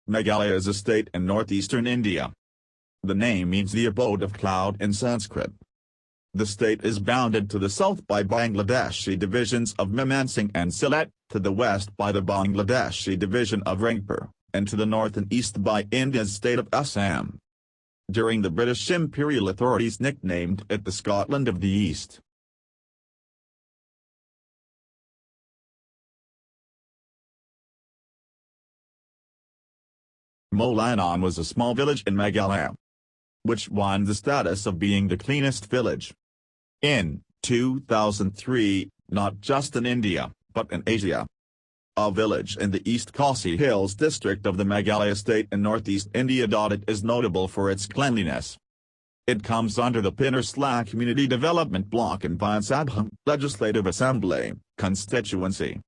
Meghalaya is a state in northeastern India. The name means the abode of cloud in Sanskrit. The state is bounded to the south by Bangladeshi divisions of Mawlynnong and Sylhet, to the west by the Bangladeshi division of Rangpur, and to the north and east by India's state of Assam. During the British imperial authorities nicknamed it the Scotland of the East. Mawlynnong was a small village in Meghalaya, which won the status of being the cleanest village in 2003, not just in India, but in Asia. A village in the East Khasi Hills district of the Meghalaya state in northeast India. It is notable for its cleanliness. It comes under the Cleanest Community Development Block in Visakhapatnam Legislative Assembly constituency.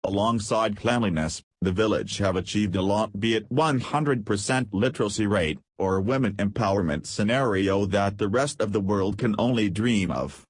Alongside cleanliness, the village have achieved a lot, be it 100% literacy rate, or women empowerment scenario that the rest of the world can only dream of.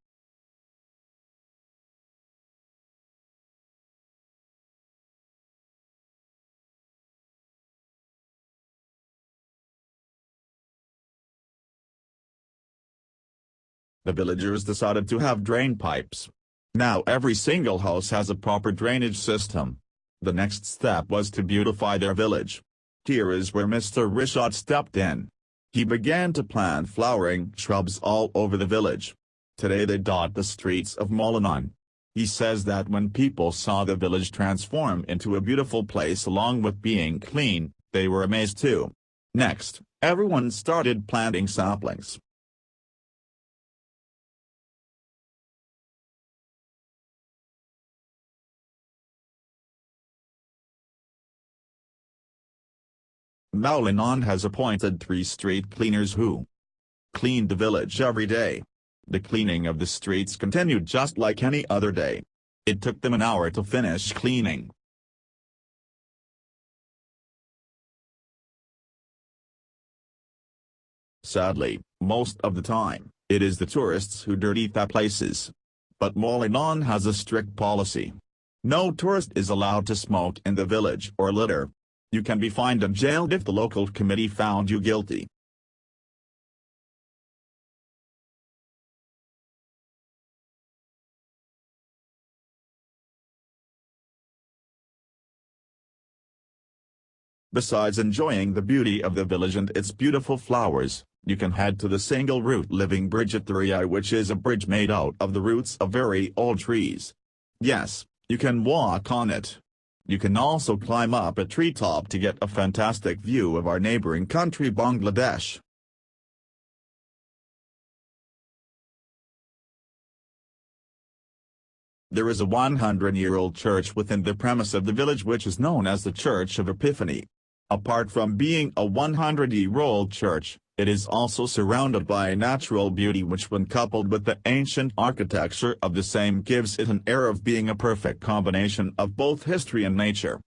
The villagers decided to have drain pipes. Now every single house has a proper drainage system. The next step was to beautify their village. Here is where Mr. Rishad stepped in. He began to plant flowering shrubs all over the village. Today they dot the streets of Mawlynnong. He says that when people saw the village transform into a beautiful place along with being clean, they were amazed too. Next, everyone started planting saplings. Mawlynnong has appointed 3 street cleaners who clean the village every day. The cleaning of the streets continued just like any other day. It took them an hour to finish cleaning. Sadly, most of the time, it is the tourists who dirty the places. But Mawlynnong has a strict policy. No tourist is allowed to smoke in the village or litter. You can be fined and jailed if the local committee found you guilty. Besides enjoying the beauty of the village and its beautiful flowers, you can head to the single-root living bridge at the Ria, which is a bridge made out of the roots of very old trees. Yes, you can walk on it. You can also climb up a treetop to get a fantastic view of our neighboring country Bangladesh. There is a 100-year-old church within the premise of the village which is known as the Church of Epiphany. Apart from being a 100-year-old church, it is also surrounded by natural beauty which, when coupled with the ancient architecture of the same, gives it an air of being a perfect combination of both history and nature.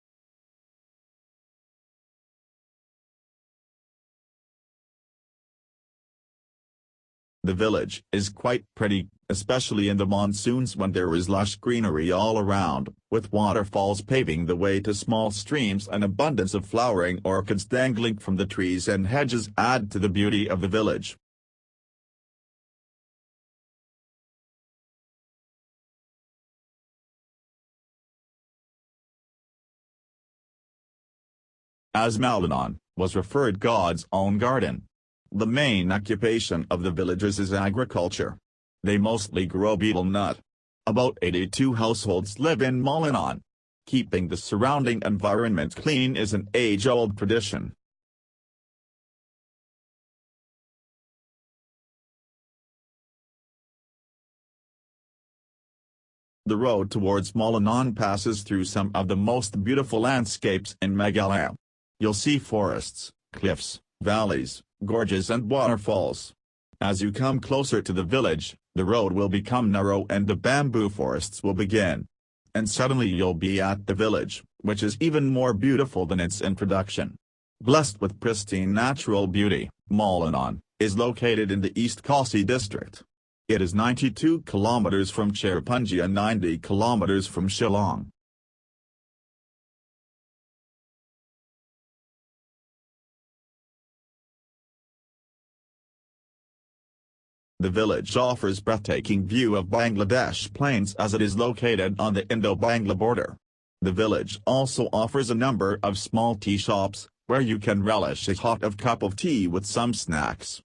The village is quite pretty, especially in the monsoons when there is lush greenery all around, with waterfalls paving the way to small streams and abundance of flowering orchids dangling from the trees and hedges add to the beauty of the village. As Mawlynnong was referred God's own garden. The main occupation of the villagers is agriculture. They mostly grow betel nut. About 82 households live in Mawlynnong. Keeping the surrounding environment clean is an age-old tradition. The road towards Mawlynnong passes through some of the most beautiful landscapes in Meghalaya. You'll see forests, cliffs, valleys, gorges and waterfalls. As you come closer to the village, the road will become narrow and the bamboo forests will begin. And suddenly you'll be at the village, which is even more beautiful than its introduction. Blessed with pristine natural beauty, Mawlynnong is located in the East Khasi district. It is 92 kilometers from Cherrapunji and 90 kilometers from Shillong. The village offers breathtaking view of Bangladesh plains as it is located on the Indo-Bangla border. The village also offers a number of small tea shops, where you can relish a hot cup of tea with some snacks.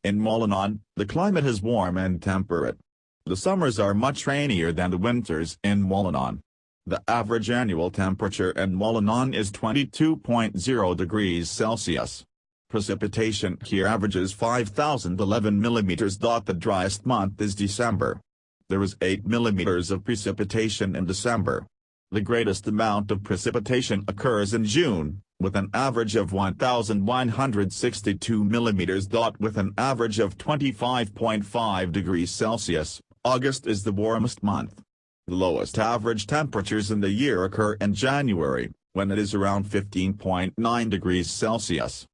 In Mawlynnong, the climate is warm and temperate. The summers are much rainier than the winters in Mawlynnong. The average annual temperature in Mawlynnong is 22.0 degrees Celsius. Precipitation here averages 5,011 millimeters. The driest month is December. There is 8 millimeters of precipitation in December. The greatest amount of precipitation occurs in June, with an average of 1,162 millimeters. With an average of 25.5 degrees Celsius, August is the warmest month. The lowest average temperatures in the year occur in January, when it is around 15.9 degrees Celsius.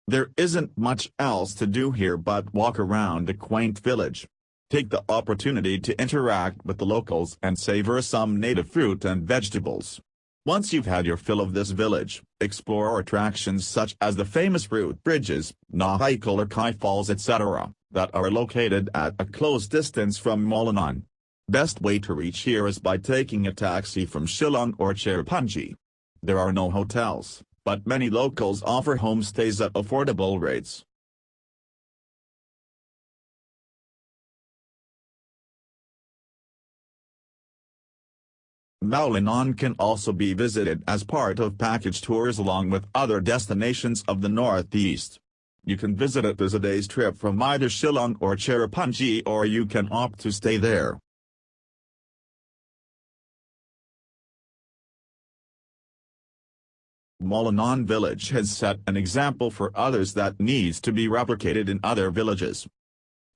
There isn't much else to do here but walk around the quaint village. Take the opportunity to interact with the locals and savor some native fruit and vegetables. Once you've had your fill of this village, explore attractions such as the famous route bridges, Kai Falls etc., that are located at a close distance from Mawlynnong. Best way to reach here is by taking a taxi from Shillong or Cherrapunji. There are no hotels, but many locals offer homestays at affordable rates. Mawlynnong can also be visited as part of package tours along with other destinations of the northeast. You can visit it as a day's trip from either Shillong or Cherrapunji, or you can opt to stay there. Mawlynnong village has set an example for others that needs to be replicated in other villages.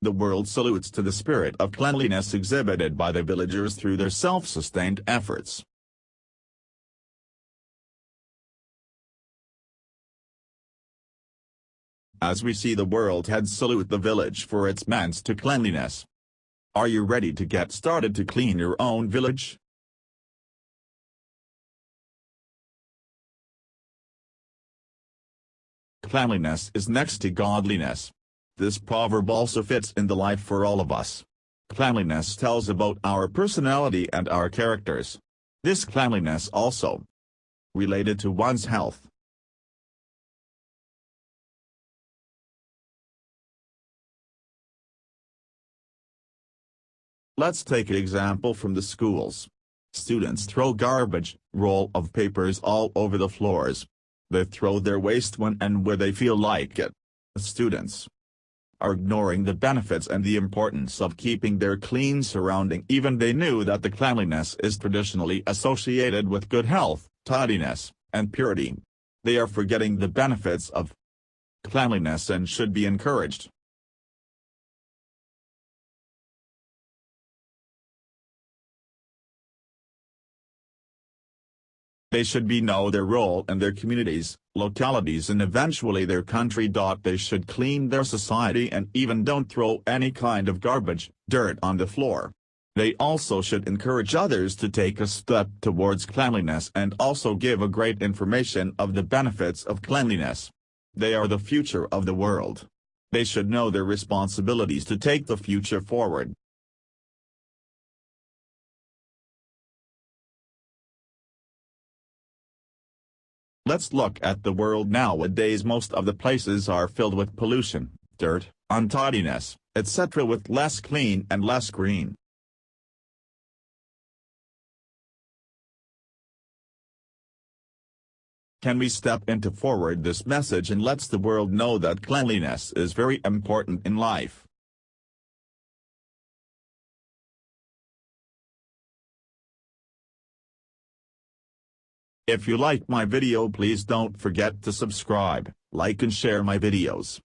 The world salutes to the spirit of cleanliness exhibited by the villagers through their self-sustained efforts. As we see the world head salute the village for its means to cleanliness. Are you ready to get started to clean your own village? Cleanliness is next to godliness. This proverb also fits in the life for all of us. Cleanliness tells about our personality and our characters. This cleanliness also related to one's health. Let's take an example from the schools. Students throw garbage, roll of papers all over the floors. They throw their waste when and where they feel like it. Students are ignoring the benefits and the importance of keeping their clean surrounding. Even they knew that the cleanliness is traditionally associated with good health, tidiness, and purity. They are forgetting the benefits of cleanliness and should be encouraged. They should know their role in their communities, localities and eventually their country. They should clean their society and even don't throw any kind of garbage, dirt on the floor. They also should encourage others to take a step towards cleanliness and also give a great information of the benefits of cleanliness. They are the future of the world. They should know their responsibilities to take the future forward. Let's look at the world nowadays. Most of the places are filled with pollution, dirt, untidiness, etc., with less clean and less green. Can we step into forward this message and lets the world know that cleanliness is very important in life? If you like my video, please don't forget to subscribe, like and share my videos.